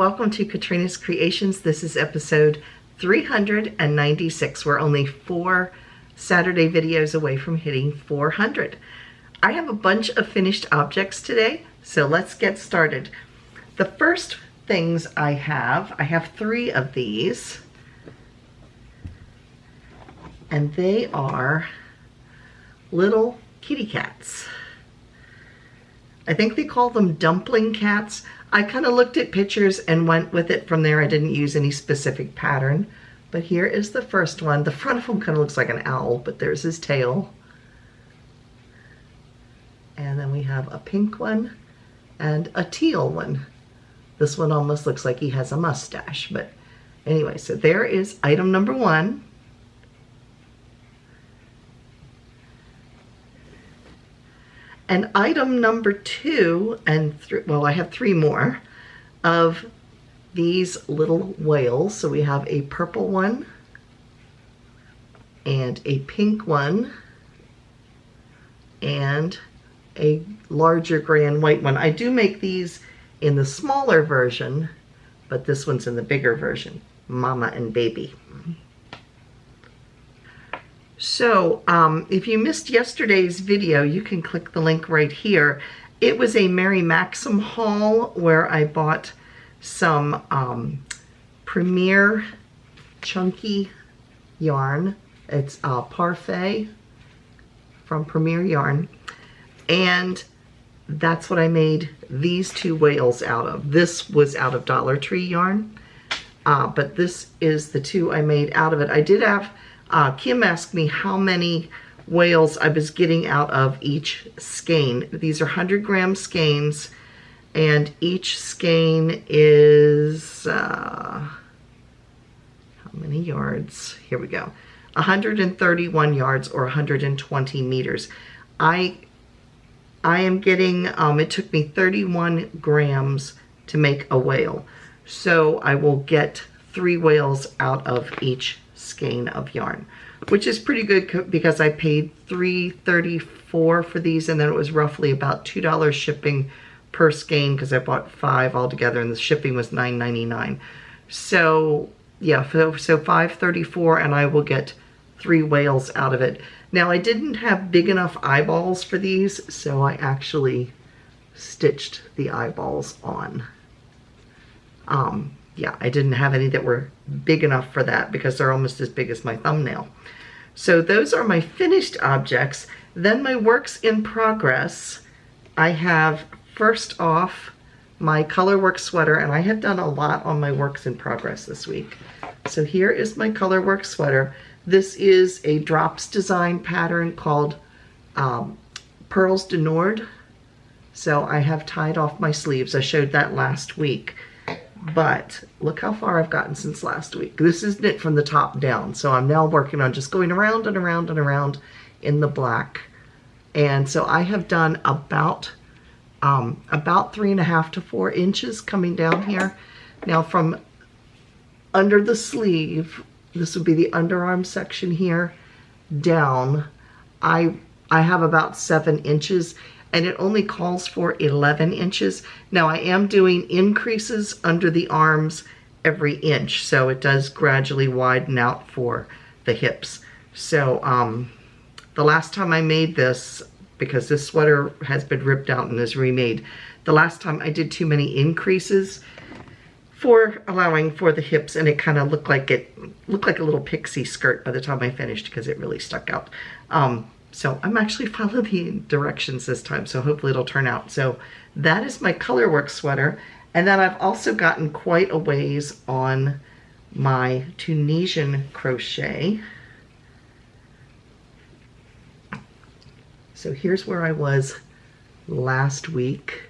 welcome to Katrina's Creations. This is episode 396. We're only 4 Saturday videos away from hitting 400. I have a bunch of finished objects today, so let's get started. The first things I have 3 of these, and they are little kitty cats. I think they call them dumpling cats. I kind of looked at pictures and went with it from there. I didn't use any specific pattern, but here is the first one. The front of him kind of looks like an owl, but there's his tail. And then we have a pink one and a teal one. This one almost looks like he has a mustache, but anyway, so there is item number 1. And item number 2 and 3, well, I have 3 more of these little whales. So we have a purple one and a pink one and a larger gray and white one. I do make these in the smaller version, but this one's in the bigger version, mama and baby. So if you missed yesterday's video, you can click the link right here. It was a Mary Maxim haul where I bought some Premier chunky yarn. It's Parfait from Premier Yarn. And that's what I made these 2 whales out of. This was out of Dollar Tree yarn, but this is the 2 I made out of it. I did have Kim asked me how many whales I was getting out of each skein. These are 100-gram skeins, and each skein is, how many yards? Here we go. 131 yards or 120 meters. I am getting, it took me 31 grams to make a whale. So I will get 3 whales out of each skein of yarn, which is pretty good because I paid $3.34 for these, and then it was roughly about $2 shipping per skein because I bought 5 altogether and the shipping was $9.99. So yeah, so $5.34, and I will get 3 whales out of it. Now I didn't have big enough eyeballs for these, so I actually stitched the eyeballs on. Yeah, I didn't have any that were big enough for that because they're almost as big as my thumbnail. So those are my finished objects. Then my works in progress. I have first off my colorwork sweater, and I have done a lot on my works in progress this week. So here is my colorwork sweater. This is a drops design pattern called Pearls de Nord. So I have tied off my sleeves. I showed that last week. But look how far I've gotten since last week. This is knit from the top down. So I'm now working on just going around and around and around in the black. And so I have done about 3.5 to 4 inches coming down here. Now from under the sleeve, this would be the underarm section here, down, I have about 7 inches. And it only calls for 11 inches. Now I am doing increases under the arms every inch, so it does gradually widen out for the hips. So the last time I made this, because this sweater has been ripped out and is remade, the last time I did too many increases for allowing for the hips, and it kind of looked like a little pixie skirt by the time I finished because it really stuck out. So I'm actually following the directions this time, so hopefully it'll turn out. So that is my colorwork sweater. And then I've also gotten quite a ways on my Tunisian crochet. So here's where I was last week.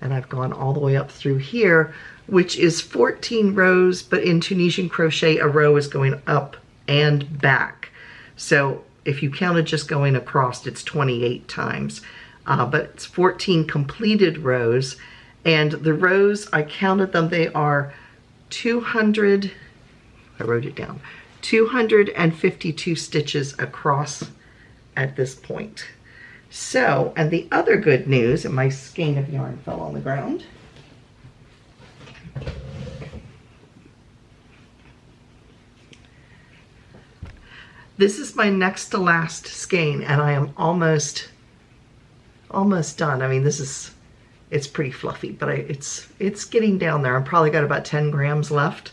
And I've gone all the way up through here, which is 14 rows, but in Tunisian crochet, a row is going up and back. So if you counted just going across, it's 28 times, but it's 14 completed rows. And the rows, I counted them, they are 200, I wrote it down, 252 stitches across at this point. So, and the other good news, and my skein of yarn fell on the ground. This is my next to last skein, and I am almost done. I mean, it's pretty fluffy, but it's getting down there. I've probably got about 10 grams left.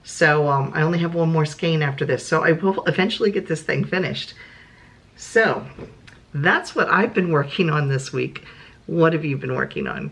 So I only have one more skein after this. So I will eventually get this thing finished. So that's what I've been working on this week. What have you been working on?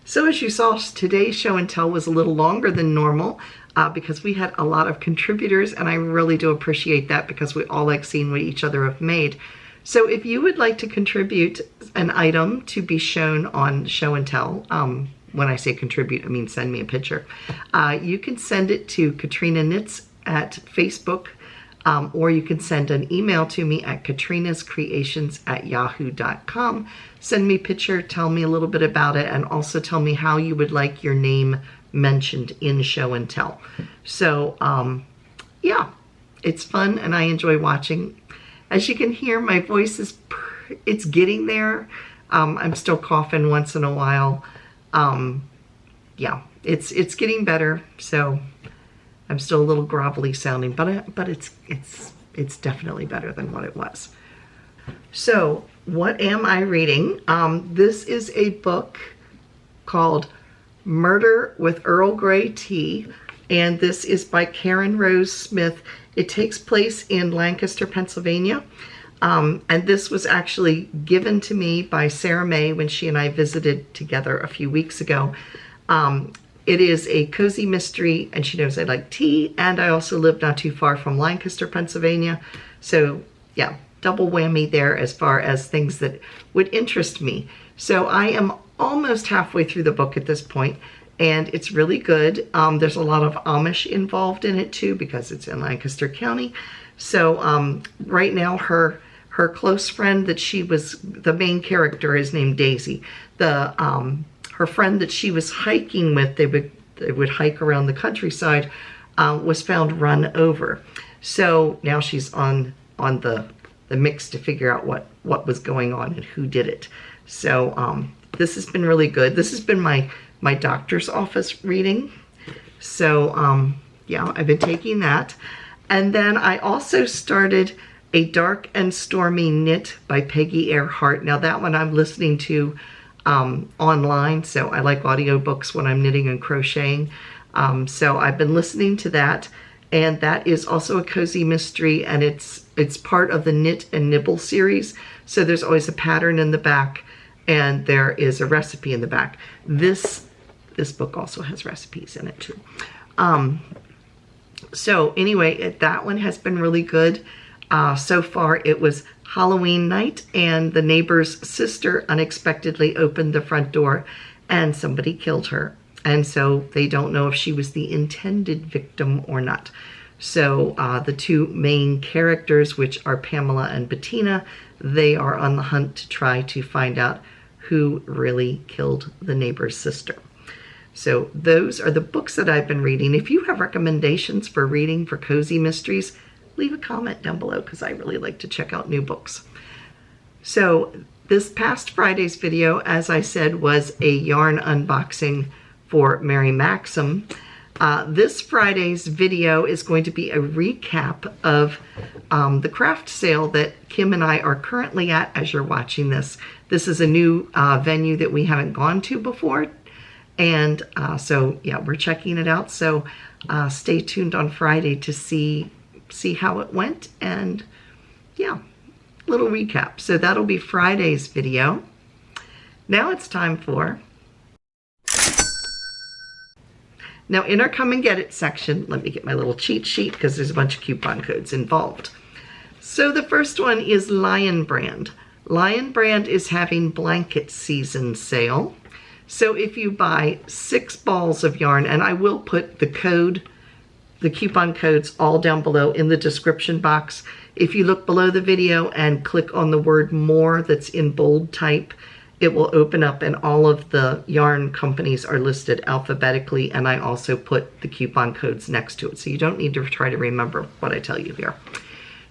So as you saw, today's show and tell was a little longer than normal because we had a lot of contributors, and I really do appreciate that because we all like seeing what each other have made. So if you would like to contribute an item to be shown on show and tell, when I say contribute, I mean send me a picture. You can send it to Katrina Knits at Facebook, or you can send an email to me at KatrinasCreations@yahoo.com. Send me a picture, tell me a little bit about it, and also tell me how you would like your name mentioned in show and tell. So yeah, it's fun and I enjoy watching. As you can hear, my voice is, it's getting there. I'm still coughing once in a while. Yeah, it's getting better. So I'm still a little grovelly sounding, but it's definitely better than what it was. So what am I reading? This is a book called Murder with Earl Grey Tea, and this is by Karen Rose Smith. It takes place in Lancaster, Pennsylvania, and this was actually given to me by Sarah May when she and I visited together a few weeks ago. It is a cozy mystery, and she knows I like tea, and I also live not too far from Lancaster, Pennsylvania. So yeah, double whammy there as far as things that would interest me. So I am almost halfway through the book at this point, and it's really good. There's a lot of Amish involved in it too because it's in Lancaster County. So right now her her close friend that she was, the main character is named Daisy. Her friend that she was hiking with, they would hike around the countryside, was found run over. So now she's on the mix to figure out what was going on and who did it. So this has been really good. This has been my doctor's office reading. So yeah, I've been taking that. And then I also started A Dark and Stormy Knit by Peggy Earhart. Now that one I'm listening to online, so I like audiobooks when I'm knitting and crocheting. So I've been listening to that, and that is also a cozy mystery, and it's part of the Knit and Nibble series. So there's always a pattern in the back, and there is a recipe in the back. This book also has recipes in it too. So anyway, that one has been really good. So far it was Halloween night, and the neighbor's sister unexpectedly opened the front door and somebody killed her. And so they don't know if she was the intended victim or not. So the two main characters, which are Pamela and Bettina, they are on the hunt to try to find out who really killed the neighbor's sister. So those are the books that I've been reading. If you have recommendations for reading for cozy mysteries, leave a comment down below, because I really like to check out new books. So this past Friday's video, as I said, was a yarn unboxing for Mary Maxim. This Friday's video is going to be a recap of the craft sale that Kim and I are currently at as you're watching this. This is a new venue that we haven't gone to before. And so yeah, we're checking it out. So stay tuned on Friday to see how it went, and yeah, little recap. So that'll be Friday's video. Now it's time for, now in our come and get it section, let me get my little cheat sheet because there's a bunch of coupon codes involved. So the first one is Lion Brand. Lion Brand is having blanket season sale. So if you buy 6 balls of yarn, and I will put the coupon codes all down below in the description box. If you look below the video and click on the word more that's in bold type, it will open up and all of the yarn companies are listed alphabetically, and I also put the coupon codes next to it. So you don't need to try to remember what I tell you here.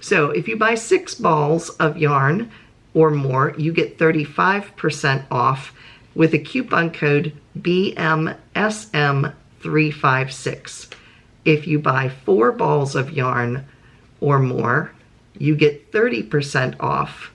So if you buy 6 balls of yarn or more, you get 35% off with a coupon code BMSM356. If you buy 4 balls of yarn or more, you get 30% off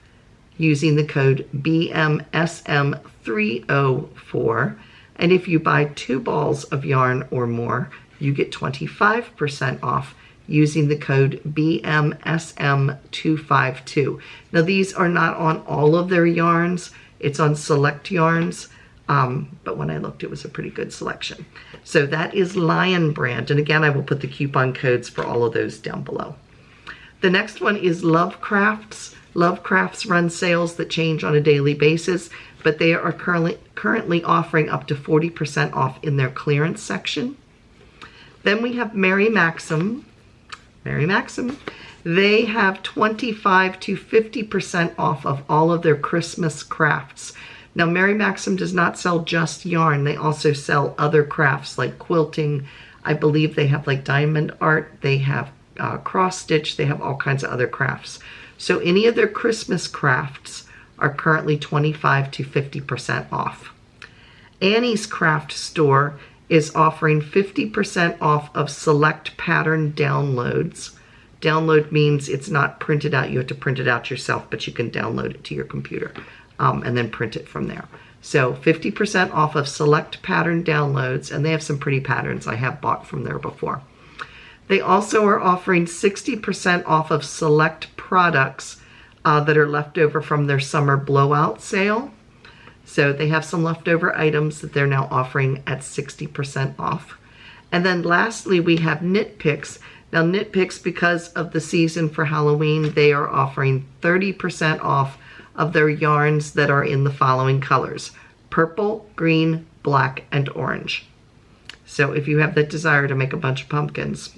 using the code BMSM304. And if you buy 2 balls of yarn or more, you get 25% off using the code BMSM252. Now these are not on all of their yarns, it's on select yarns. But when I looked, it was a pretty good selection. So that is Lion Brand. And again, I will put the coupon codes for all of those down below. The next one is Lovecrafts. Lovecrafts run sales that change on a daily basis, but they are currently offering up to 40% off in their clearance section. Then we have Mary Maxim. Mary Maxim. They have 25 to 50% off of all of their Christmas crafts. Now, Mary Maxim does not sell just yarn. They also sell other crafts like quilting. I believe they have like diamond art. They have cross stitch. They have all kinds of other crafts. So any of their Christmas crafts are currently 25 to 50% off. Annie's Craft Store is offering 50% off of select pattern downloads. Download means it's not printed out. You have to print it out yourself, but you can download it to your computer. And then print it from there. So 50% off of select pattern downloads, and they have some pretty patterns I have bought from there before. They also are offering 60% off of select products that are left over from their summer blowout sale. So they have some leftover items that they're now offering at 60% off. And then lastly, we have Knit Picks. Now Knit Picks, because of the season for Halloween, they are offering 30% off of their yarns that are in the following colors: purple, green, black, and orange. So if you have the desire to make a bunch of pumpkins,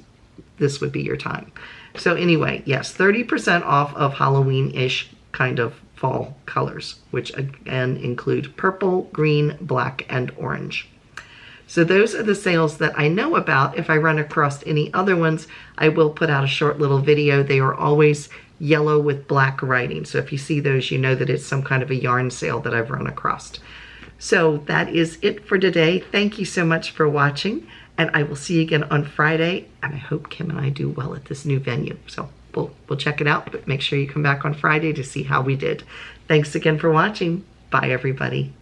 this would be your time. So anyway, yes, 30% off of Halloween-ish kind of fall colors, which again include purple, green, black, and orange. So those are the sales that I know about. If I run across any other ones, I will put out a short little video. They are always yellow with black writing. So if you see those, you know that it's some kind of a yarn sale that I've run across. So that is it for today. Thank you so much for watching, and I will see you again on Friday. And I hope Kim and I do well at this new venue. So we'll check it out, but make sure you come back on Friday to see how we did. Thanks again for watching. Bye, everybody.